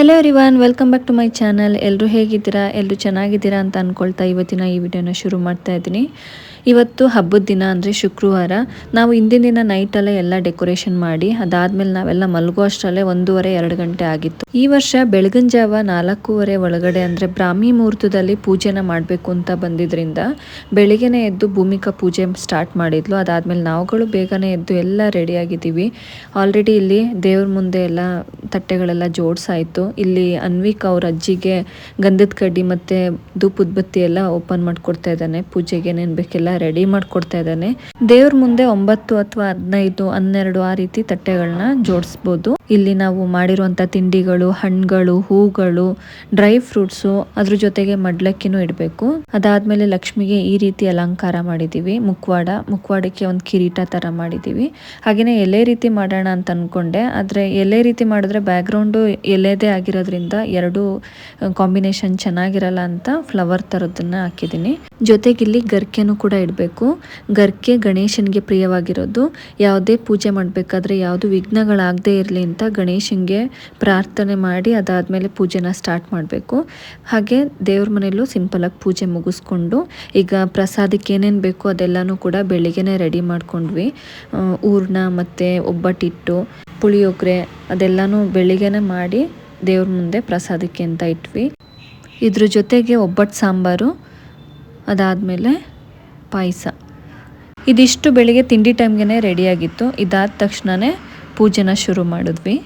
Hello everyone, welcome back to my channel. ಎಲ್ಲರೂ ಹೇಗಿದ್ದೀರಾ? ಎಲ್ಲರೂ ಚೆನ್ನಾಗಿದ್ದೀರಾ ಅಂತ ಅಂದ್ಕೊಳ್ತಾ ಇವತ್ತಿನ ಈ ವಿಡಿಯೋನ ಶುರು ಮಾಡ್ತಾ ಇದ್ದೀನಿ. ಇವತ್ತು ಹಬ್ಬದ ದಿನ ಅಂದರೆ ಶುಕ್ರವಾರ. ನಾವು ಹಿಂದಿನ ದಿನ ನೈಟಲ್ಲೇ ಎಲ್ಲ ಡೆಕೋರೇಷನ್ ಮಾಡಿ ಅದಾದಮೇಲೆ ನಾವೆಲ್ಲ ಮಲಗೋ ಅಷ್ಟರಲ್ಲೇ 1:30-2 ಗಂಟೆ ಆಗಿತ್ತು. ಈ ವರ್ಷ ಬೆಳಗಿನ ಜಾವ 4:15 ಒಳಗಡೆ ಅಂದರೆ ಬ್ರಾಹ್ಮಿ ಮುಹೂರ್ತದಲ್ಲಿ ಪೂಜೆನ ಮಾಡಬೇಕು ಅಂತ ಬಂದಿದ್ದರಿಂದ ಬೆಳಿಗ್ಗೆನೇ ಎದ್ದು ಭೂಮಿಕಾ ಪೂಜೆ ಸ್ಟಾರ್ಟ್ ಮಾಡಿದ್ಲು. ಅದಾದಮೇಲೆ ನಾವುಗಳು ಬೇಗನೆ ಎದ್ದು ಎಲ್ಲ ರೆಡಿಯಾಗಿದ್ದೀವಿ. ಆಲ್ರೆಡಿ ಇಲ್ಲಿ ದೇವ್ರ ಮುಂದೆ ಎಲ್ಲ ತಟ್ಟೆಗಳೆಲ್ಲ ಜೋಡಿಸಾಯಿತು. ಇಲ್ಲಿ ಅನ್ವಿಕ್ ಅವ್ರ ಅಜ್ಜಿಗೆ ಗಂಧದ ಕಡ್ಡಿ ಮತ್ತು ಧೂಪದ ಬತ್ತಿ ಎಲ್ಲ ಓಪನ್ ಮಾಡಿಕೊಡ್ತಾ ಇದ್ದಾನೆ. ಪೂಜೆಗೆ ಏನೇನು ಬೇಕೆಲ್ಲ ರೆಡಿ ಮಾಡಿಕೊಡ್ತಾ ಇದ್ದಾನೆ. ದೇವ್ರ ಮುಂದೆ 9 ಅಥವಾ 15, 12 ಆ ರೀತಿ ತಟ್ಟೆಗಳನ್ನ ಜೋಡಿಸ್ಬೋದು. ಇಲ್ಲಿ ನಾವು ಮಾಡಿರುವಂಥ ತಿಂಡಿಗಳು, ಹಣ್ಣುಗಳು, ಹೂಗಳು, ಡ್ರೈ ಫ್ರೂಟ್ಸು, ಅದ್ರ ಜೊತೆಗೆ ಮಡ್ಲಕ್ಕಿನೂ ಇಡಬೇಕು. ಅದಾದಮೇಲೆ ಲಕ್ಷ್ಮಿಗೆ ಈ ರೀತಿ ಅಲಂಕಾರ ಮಾಡಿದ್ದೀವಿ. ಮುಖವಾಡಕ್ಕೆ ಒಂದು ಕಿರೀಟ ಥರ ಮಾಡಿದ್ದೀವಿ. ಹಾಗೆಯೇ ಎಲೆ ರೀತಿ ಮಾಡೋಣ ಅಂತ ಅಂದ್ಕೊಂಡೆ, ಆದರೆ ಎಲೆ ರೀತಿ ಮಾಡಿದ್ರೆ ಬ್ಯಾಕ್ಗ್ರೌಂಡು ಎಲೆದೇ ಆಗಿರೋದ್ರಿಂದ ಎರಡು ಕಾಂಬಿನೇಷನ್ ಚೆನ್ನಾಗಿರಲ್ಲ ಅಂತ ಫ್ಲವರ್ ಥರದ್ದನ್ನು ಹಾಕಿದ್ದೀನಿ. ಜೊತೆಗೆ ಇಲ್ಲಿ ಗರ್ಕೆನೂ ಕೂಡ ಇಡಬೇಕು. ಗರ್ಕೆ ಗಣೇಶನಿಗೆ ಪ್ರಿಯವಾಗಿರೋದು. ಯಾವುದೇ ಪೂಜೆ ಮಾಡಬೇಕಾದ್ರೆ ಯಾವುದು ವಿಘ್ನಗಳಾಗದೇ ಇರಲಿ ಅಂತ ಗಣೇಶನಿಗೆ ಪ್ರಾರ್ಥನೆ ಮಾಡಿ ಅದಾದಮೇಲೆ ಪೂಜೆನ ಸ್ಟಾರ್ಟ್ ಮಾಡಬೇಕು. ಹಾಗೆ ದೇವ್ರ ಮನೆಯಲ್ಲೂ ಸಿಂಪಲಾಗಿ ಪೂಜೆ ಮುಗಿಸ್ಕೊಂಡು ಈಗ ಪ್ರಸಾದಕ್ಕೆ ಏನೇನು ಬೇಕು ಅದೆಲ್ಲನೂ ಕೂಡ ಬೆಳಿಗ್ಗೆನೇ ರೆಡಿ ಮಾಡ್ಕೊಂಡ್ವಿ. ಹೂರ್ಣ ಮತ್ತು ಒಬ್ಬಟ್ಟಿಟ್ಟು, ಪುಳಿಯೋಗರೆ ಅದೆಲ್ಲನೂ ಬೆಳಿಗ್ಗೆನೇ ಮಾಡಿ ದೇವ್ರ ಮುಂದೆ ಪ್ರಸಾದಕ್ಕೆ ಅಂತ ಇಟ್ವಿ. ಇದ್ರ ಜೊತೆಗೆ ಒಬ್ಬಟ್ಟು ಸಾಂಬಾರು, ಅದಾದಮೇಲೆ ಪಾಯಸ. ಇದಿಷ್ಟು ಬೆಳಿಗ್ಗೆ ತಿಂಡಿ ಟೈಮ್ಗೆ ರೆಡಿಯಾಗಿತ್ತು. ಇದಾದ ತಕ್ಷಣವೇ ಪೂಜೆನ ಶುರು ಮಾಡಿದ್ವಿ.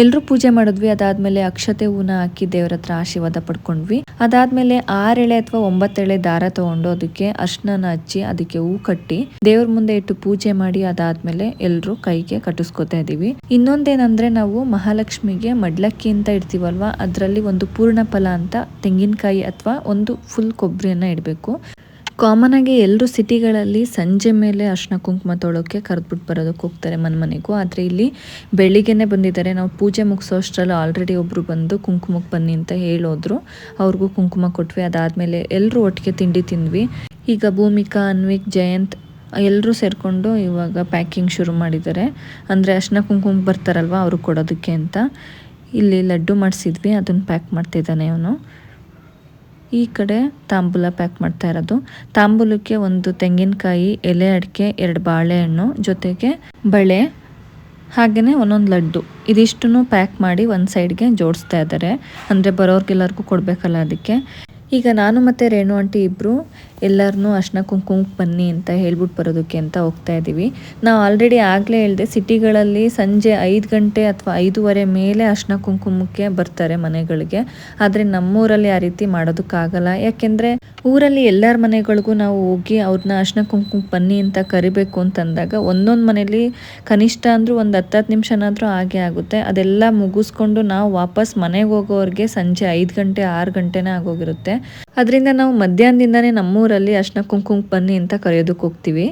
ಎಲ್ಲರೂ ಪೂಜೆ ಮಾಡಿದ್ವಿ. ಅದಾದಮೇಲೆ ಅಕ್ಷತೆ ಹೂನ ಹಾಕಿ ದೇವ್ರ ಹತ್ರ ಆಶೀರ್ವಾದ ಪಡ್ಕೊಂಡ್ವಿ. ಅದಾದಮೇಲೆ 6 ಎಳೆ ಅಥವಾ 9 ಎಳೆ ದಾರ ತಗೊಂಡು ಅದಕ್ಕೆ ಅರ್ಶಿನ ಹಚ್ಚಿ ಅದಕ್ಕೆ ಹೂ ಕಟ್ಟಿ ದೇವ್ರ ಮುಂದೆ ಇಟ್ಟು ಪೂಜೆ ಮಾಡಿ ಅದಾದಮೇಲೆ ಎಲ್ಲರೂ ಕೈಗೆ ಕಟ್ಟಿಸ್ಕೊತಾ ಇದೀವಿ. ಇನ್ನೊಂದೇನಂದ್ರೆ ನಾವು ಮಹಾಲಕ್ಷ್ಮಿಗೆ ಮಡ್ಲಕ್ಕಿ ಅಂತ ಇಡ್ತೀವಲ್ವಾ, ಅದರಲ್ಲಿ ಒಂದು ಪೂರ್ಣ ಫಲ ಅಂತ ತೆಂಗಿನಕಾಯಿ ಅಥವಾ ಒಂದು ಫುಲ್ ಕೊಬ್ಬರಿಯನ್ನ ಇಡಬೇಕು. ಕಾಮನ್ ಆಗಿ ಎಲ್ಲರೂ ಸಿಟಿಗಳಲ್ಲಿ ಸಂಜೆ ಮೇಲೆ ಅರ್ಶಿನ ಕುಂಕುಮ ತೊಳೋಕ್ಕೆ ಕರೆದ್ಬಿಟ್ಟು ಬರೋದಕ್ಕೆ ಹೋಗ್ತಾರೆ ಮನೆಗೂ. ಆದರೆ ಇಲ್ಲಿ ಬೆಳಿಗ್ಗೆನೆ ಬಂದಿದ್ದಾರೆ. ನಾವು ಪೂಜೆ ಮುಗಿಸೋ ಅಷ್ಟರಲ್ಲಿ ಆಲ್ರೆಡಿ ಒಬ್ಬರು ಬಂದು ಕುಂಕುಮಕ್ಕೆ ಬನ್ನಿ ಅಂತ ಹೇಳೋದ್ರು. ಅವ್ರಿಗೂ ಕುಂಕುಮ ಕೊಟ್ವಿ. ಅದಾದಮೇಲೆ ಎಲ್ಲರೂ ಒಟ್ಟಿಗೆ ತಿಂಡಿ ತಿಂದ್ವಿ. ಈಗ ಭೂಮಿಕಾ, ಅನ್ವಿಕ್, ಜಯಂತ್ ಎಲ್ಲರೂ ಸೇರಿಕೊಂಡು ಇವಾಗ ಪ್ಯಾಕಿಂಗ್ ಶುರು ಮಾಡಿದ್ದಾರೆ. ಅಂದರೆ ಅರ್ಶಿನ ಕುಂಕುಮಕ್ಕೆ ಬರ್ತಾರಲ್ವ ಅವರು ಕೊಡೋದಕ್ಕೆ ಅಂತ. ಇಲ್ಲಿ ಲಡ್ಡು ಮಾಡಿಸಿದ್ವಿ, ಅದನ್ನು ಪ್ಯಾಕ್ ಮಾಡ್ತಿದ್ದಾನೆ ಅವನು. ಈ ಕಡೆ ತಾಂಬೂಲ ಪ್ಯಾಕ್ ಮಾಡ್ತಾ ಇರೋದು. ತಾಂಬೂಲಕ್ಕೆ ಒಂದು ತೆಂಗಿನಕಾಯಿ, ಎಲೆ ಅಡಿಕೆ, 2 ಬಾಳೆಹಣ್ಣು, ಜೊತೆಗೆ ಬಳೆ, ಹಾಗೆಯೇ ಒಂದೊಂದು ಲಡ್ಡು, ಇದಿಷ್ಟನ್ನು ಪ್ಯಾಕ್ ಮಾಡಿ ಒಂದು ಸೈಡ್ಗೆ ಜೋಡಿಸ್ತಾ ಇದ್ದಾರೆ. ಅಂದರೆ ಬರೋರ್ಗೆಲ್ಲರಿಗೂ ಕೊಡಬೇಕಲ್ಲ ಅದಕ್ಕೆ. ಈಗ ನಾನು ಮತ್ತು ರೇಣು ಆಂಟಿ ಇಬ್ಬರು ಎಲ್ಲರನ್ನೂ ಅರ್ಶಿನ ಕುಂಕುಮಕ್ಕೆ ಬನ್ನಿ ಅಂತ ಹೇಳ್ಬಿಟ್ಟು ಬರೋದಕ್ಕೆ ಅಂತ ಹೋಗ್ತಾ ಇದ್ದೀವಿ. ನಾವು ಆಲ್ರೆಡಿ ಆಗಲೇ ಹೇಳಿದೆ, ಸಿಟಿಗಳಲ್ಲಿ ಸಂಜೆ 5 ಗಂಟೆ ಅಥವಾ 5:15 ಮೇಲೆ ಅರ್ಶಿನ ಕುಂಕುಮಕ್ಕೆ ಬರ್ತಾರೆ ಮನೆಗಳಿಗೆ. ಆದರೆ ನಮ್ಮೂರಲ್ಲಿ ಆ ರೀತಿ ಮಾಡೋದಕ್ಕಾಗಲ್ಲ. ಯಾಕೆಂದರೆ ಊರಲ್ಲಿ ಎಲ್ಲರ ಮನೆಗಳಿಗೂ ನಾವು ಹೋಗಿ ಅವ್ರನ್ನ ಅರ್ಶಿನ ಕುಂಕುಮಕ್ಕೆ ಬನ್ನಿ ಅಂತ ಕರಿಬೇಕು ಅಂತಂದಾಗ ಒಂದೊಂದು ಮನೇಲಿ ಕನಿಷ್ಠ ಅಂದರೂ ಒಂದು 10 ನಿಮಿಷನಾದರೂ ಆಗೇ ಆಗುತ್ತೆ. ಅದೆಲ್ಲ ಮುಗಿಸ್ಕೊಂಡು ನಾವು ವಾಪಸ್ ಮನೆಗೆ ಹೋಗೋರಿಗೆ ಸಂಜೆ 5 ಗಂಟೆ 6 ಗಂಟೆನೇ ಆಗೋಗಿರುತ್ತೆ. ಅದರಿಂದ ನಾವು ಮಧ್ಯಾಹ್ನದಿಂದನೇ ನಮ್ಮೂರಲ್ಲಿ ಅರ್ಶಿನ ಕುಂಕುಮಕ್ಕೆ ಬನ್ನಿ ಅಂತ ಕರೆಯೋದಕ್ಕೆ ಹೋಗ್ತೀವಿ.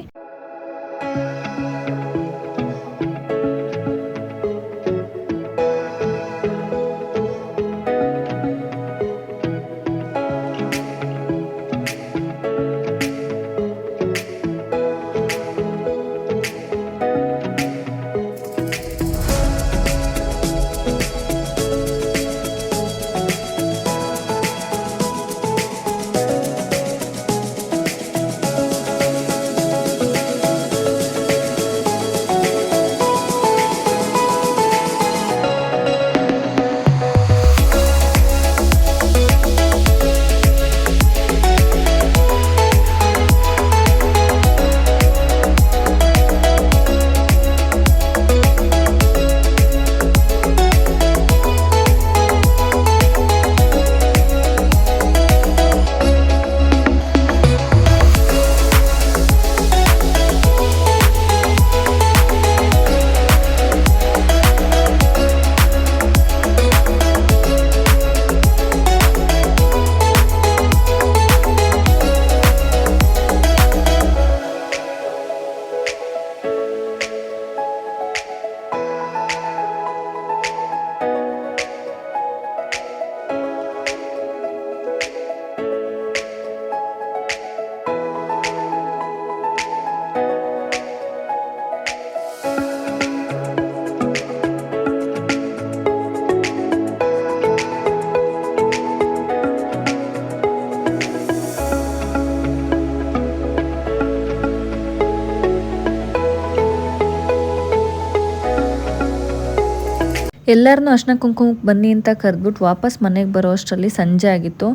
ಎಲ್ಲರನ್ನೂ ಅರ್ಶಿನ ಕುಂಕುಮಕ್ಕೆ ಬನ್ನಿ ಅಂತ ಕರೆದ್ಬಿಟ್ಟು ವಾಪಸ್ ಮನೆಗೆ ಬರೋ ಅಷ್ಟರಲ್ಲಿ ಸಂಜೆ ಆಗಿತ್ತು.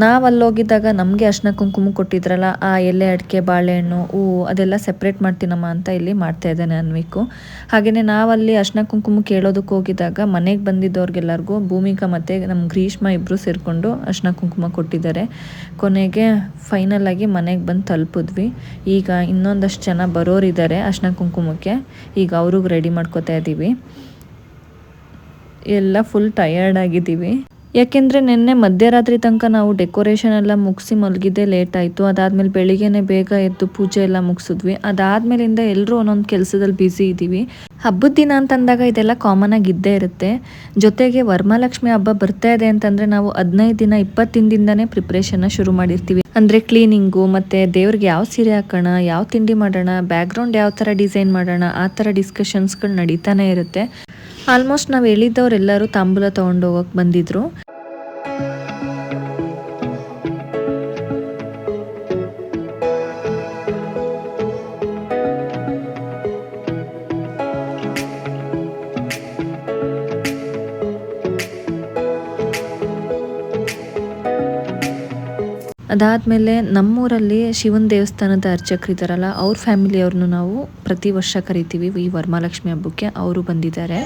ನಾವು ಅಲ್ಲೋಗಿದ್ದಾಗ ನಮಗೆ ಅರ್ಶಿನ ಕುಂಕುಮ ಕೊಟ್ಟಿದ್ರಲ್ಲ, ಆ ಎಲೆ ಅಡಿಕೆ ಬಾಳೆಹಣ್ಣು ಹೂವು ಅದೆಲ್ಲ ಸೆಪ್ರೇಟ್ ಮಾಡ್ತೀನಮ್ಮ ಅಂತ ಇಲ್ಲಿ ಮಾಡ್ತಾ ಇದ್ದಾನೆ ಅನ್ವಿಕು. ಹಾಗೆಯೇ ನಾವಲ್ಲಿ ಅರ್ಶಿನ ಕುಂಕುಮ ಕೇಳೋದಕ್ಕೆ ಹೋಗಿದ್ದಾಗ ಮನೆಗೆ ಬಂದಿದ್ದವ್ರಿಗೆಲ್ಲರಿಗೂ ಭೂಮಿಕಾ ಮತ್ತು ನಮ್ಮ ಗ್ರೀಷ್ಮ ಇಬ್ಬರು ಸೇರಿಕೊಂಡು ಅರ್ಶಿನ ಕುಂಕುಮ ಕೊಟ್ಟಿದ್ದಾರೆ. ಕೊನೆಗೆ ಫೈನಲ್ ಆಗಿ ಮನೆಗೆ ಬಂದು ತಲುಪಿದ್ವಿ. ಈಗ ಇನ್ನೊಂದಷ್ಟು ಜನ ಬರೋರಿದ್ದಾರೆ ಅರ್ಶಿನ ಕುಂಕುಮಕ್ಕೆ. ಈಗ ಅವ್ರಿಗೆ ರೆಡಿ ಮಾಡ್ಕೋತಾ ಇದ್ದೀವಿ. ಎಲ್ಲ ಫುಲ್ ಟಯರ್ಡ್ ಆಗಿದ್ದೀವಿ. ಯಾಕೆಂದರೆ ನಿನ್ನೆ ಮಧ್ಯರಾತ್ರಿ ತನಕ ನಾವು ಡೆಕೋರೇಷನ್ ಎಲ್ಲ ಮುಗಿಸಿ ಮಲಗಿದ್ದೇ ಲೇಟ್ ಆಯಿತು. ಅದಾದಮೇಲೆ ಬೆಳಿಗ್ಗೆನೇ ಬೇಗ ಎದ್ದು ಪೂಜೆ ಎಲ್ಲ ಮುಗಿಸಿದ್ವಿ. ಅದಾದಮೇಲಿಂದ ಎಲ್ಲರೂ ಒಂದೊಂದು ಕೆಲಸದಲ್ಲಿ ಬ್ಯುಸಿ ಇದ್ದೀವಿ. ಹಬ್ಬದ ದಿನ ಅಂತಂದಾಗ ಇದೆಲ್ಲ ಕಾಮನ್ ಆಗಿ ಇದ್ದೇ ಇರುತ್ತೆ. ಜೊತೆಗೆ ವರಮಹಾಲಕ್ಷ್ಮಿ ಹಬ್ಬ ಬರ್ತಾ ಇದೆ ಅಂತಂದರೆ ನಾವು 15 ದಿನ 20 ದಿನದಿಂದನೇ ಪ್ರಿಪ್ರೇಷನ್ನ ಶುರು ಮಾಡಿರ್ತೀವಿ. ಅಂದರೆ ಕ್ಲೀನಿಂಗು ಮತ್ತು ದೇವ್ರಿಗೆ ಯಾವ ಸೀರೆ ಹಾಕೋಣ, ಯಾವ ತಿಂಡಿ ಮಾಡೋಣ, ಬ್ಯಾಕ್ಗ್ರೌಂಡ್ ಯಾವ ಥರ ಡಿಸೈನ್ ಮಾಡೋಣ, ಆ ಥರ ಡಿಸ್ಕಷನ್ಸ್ಗಳು ನಡೀತಾನೆ ಇರುತ್ತೆ. ಆಲ್ಮೋಸ್ಟ್ ನಾವು ಹೇಳಿದ್ದವರೆಲ್ಲರೂ ತಾಂಬೂಲ ತೊಗೊಂಡೋಗಕ್ಕೆ ಬಂದಿದ್ರು. ಅದಾದಮೇಲೆ ನಮ್ಮೂರಲ್ಲಿ ಶಿವನ ದೇವಸ್ಥಾನದ ಅರ್ಚಕರಿದ್ದಾರಲ್ಲ, ಅವ್ರ ಫ್ಯಾಮಿಲಿಯವ್ರನ್ನೂ ನಾವು ಪ್ರತಿ ವರ್ಷ ಕರಿತೀವಿ ಈ ವರಮಹಾಲಕ್ಷ್ಮಿ ಹಬ್ಬಕ್ಕೆ. ಅವರು ಬಂದಿದ್ದಾರೆ.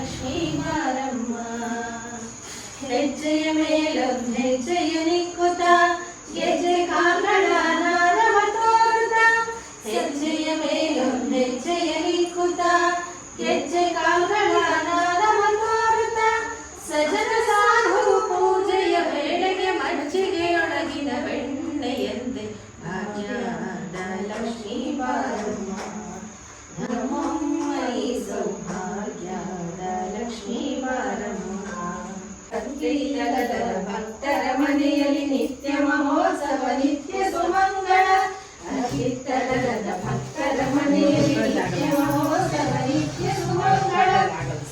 ಭಕ್ತರ ಮನೆಯಲ್ಲಿ ನಿತ್ಯ ಮಹೋತ್ಸವ ನಿತ್ಯ ಸುಮಂಗಳ. ಭಕ್ತರ ಮನೆಯಲ್ಲಿ ನಿತ್ಯ ಮಹೋತ್ಸವ ನಿತ್ಯ ಸುಮಂಗಳ.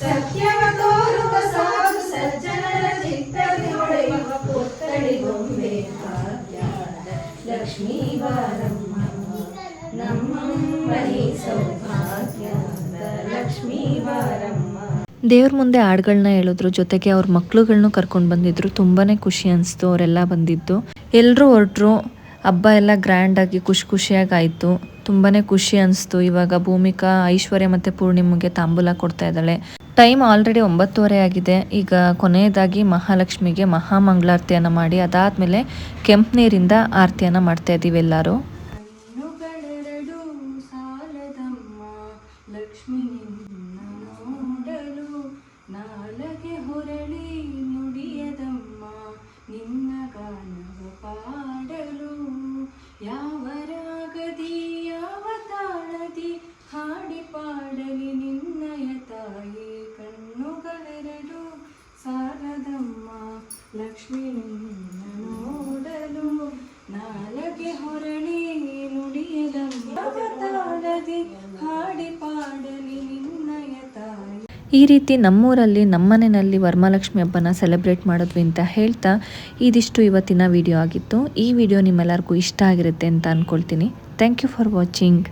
ಸತ್ಯವ ತೋರುವ ಸಾಧು ಸಜ್ಜನರ ಚಿತ್ತದಿ ಹೊಳೆಯುವ ಪುತ್ತಳಿ ಗೊಂಬೆ ಭಾಗ್ಯದ ಲಕ್ಷ್ಮೀ ಬಾರಮ್ಮ. ನಮ್ಮಮ್ಮನಿ ಸೌಭಾಗ್ಯದ ಲಕ್ಷ್ಮೀ ಬಾರಮ್ಮ. ದೇವ್ರ ಮುಂದೆ ಹಾಡುಗಳನ್ನ ಹೇಳಿದ್ರು, ಜೊತೆಗೆ ಅವ್ರ ಮಕ್ಳುಗಳ್ನೂ ಕರ್ಕೊಂಡು ಬಂದಿದ್ರು. ತುಂಬಾ ಖುಷಿ ಅನಿಸ್ತು ಅವರೆಲ್ಲ ಬಂದಿದ್ದು. ಎಲ್ಲರೂ ಹೊರಟ್ರು. ಹಬ್ಬ ಎಲ್ಲ ಗ್ರ್ಯಾಂಡಾಗಿ ಖುಷಿಯಾಗಿ ಆಯಿತು. ತುಂಬಾ ಖುಷಿ ಅನಿಸ್ತು. ಇವಾಗ ಭೂಮಿಕಾ, ಐಶ್ವರ್ಯ ಮತ್ತು ಪೂರ್ಣಿಮಗೆ ತಾಂಬೂಲ ಕೊಡ್ತಾ ಇದ್ದಾಳೆ. ಟೈಮ್ ಆಲ್ರೆಡಿ 9:30 ಆಗಿದೆ. ಈಗ ಕೊನೆಯದಾಗಿ ಮಹಾಲಕ್ಷ್ಮಿಗೆ ಮಹಾಮಂಗಳಾರತಿಯನ್ನು ಮಾಡಿ ಅದಾದಮೇಲೆ ಕೆಂಪು ನೀರಿಂದ ಆರತಿಯನ್ನು ಮಾಡ್ತಾ ಇದ್ದೀವಿ ಎಲ್ಲರೂ. ನಾಲಗೆ ಹೊರಳಿ ನುಡಿಯದಮ್ಮ ನಿನ್ನ ಗಾನವ ಪಾಡಲು. ಯಾವ ರಾಗದಿ ಯಾವ ತಾಳದಿ ಹಾಡಿ ಪಾಡಲಿ ನಿನ್ನಯ ತಾಯಿ. ಕಣ್ಣುಗಳೆರಡು ಸಾಲದಮ್ಮ ಲಕ್ಷ್ಮಿ ನಿನ್ನ ನೋಡಲು. ನಾಲಗೆ ಹೊರಳಿ ನುಡಿಯದಮ್ಮ ತಾಳದಿ ಹಾಡಿ ಪಾಡಲಿ ನಿನ್ನಯ ತಾಯಿ. ಈ ರೀತಿ ನಮ್ಮೂರಲ್ಲಿ ನಮ್ಮನೆಯಲ್ಲಿ ವರಮಹಾಲಕ್ಷ್ಮಿ ಹಬ್ಬನ ಸೆಲೆಬ್ರೇಟ್ ಮಾಡಿದ್ವಿ ಅಂತ ಹೇಳ್ತಾ ಇದಿಷ್ಟು ಇವತ್ತಿನ ವಿಡಿಯೋ ಆಗಿತ್ತು. ಈ ವಿಡಿಯೋ ನಿಮ್ಮೆಲ್ಲರಿಗೂ ಇಷ್ಟ ಆಗಿರುತ್ತೆ ಅಂತ ಅಂದ್ಕೊಳ್ತೀನಿ. Thank you for watching.